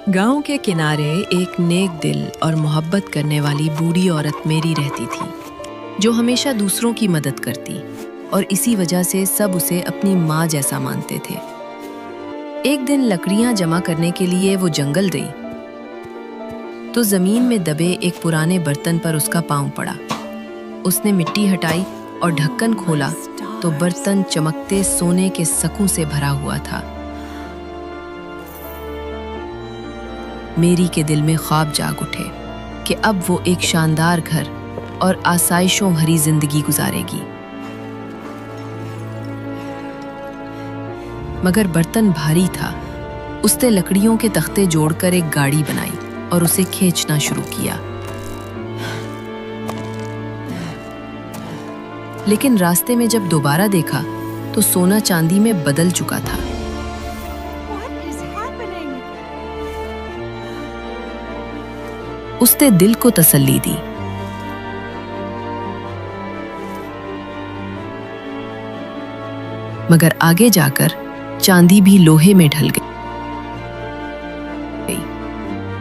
गांव के किनारे एक नेक दिल और मोहब्बत करने वाली बूढ़ी औरत मेरी रहती थी, जो हमेशा दूसरों की मदद करती और इसी वजह से सब उसे अपनी माँ जैसा मानते थे। एक दिन लकड़ियां जमा करने के लिए वो जंगल गई, तो जमीन में दबे एक पुराने बर्तन पर उसका पांव पड़ा। उसने मिट्टी हटाई और ढक्कन खोला तो बर्तन चमकते सोने के सकों से भरा हुआ था। मेरी के दिल में ख्वाब जाग उठे कि अब वो एक शानदार घर और आसाइशों भरी जिंदगी गुजारेगी। मगर बर्तन भारी था। उसने लकड़ियों के तख्ते जोड़कर एक गाड़ी बनाई और उसे खींचना शुरू किया। लेकिन रास्ते में जब दोबारा देखा तो सोना चांदी में बदल चुका था। उसने दिल को तसल्ली दी, मगर आगे जाकर चांदी भी लोहे में ढल गई।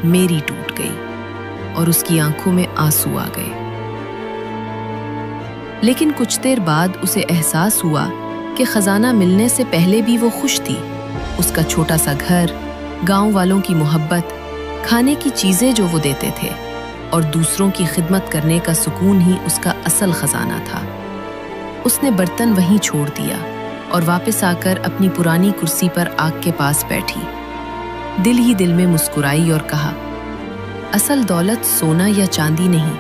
मेरी टूट गई और उसकी आंखों में आंसू आ गए। लेकिन कुछ देर बाद उसे एहसास हुआ कि खजाना मिलने से पहले भी वो खुश थी। उसका छोटा सा घर, गांव वालों की मोहब्बत, खाने की चीजें जो वो देते थे और दूसरों की खिदमत करने का सुकून ही उसका असल खजाना था। उसने बर्तन वहीं छोड़ दिया और वापस आकर अपनी पुरानी कुर्सी पर आग के पास बैठी। दिल ही दिल में मुस्कुराई और कहा, असल दौलत सोना या चांदी नहीं,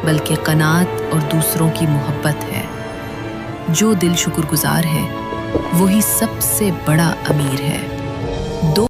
बल्कि कनात और दूसरों की मोहब्बत है। जो दिल शुक्रगुजार है वही सबसे बड़ा अमीर है।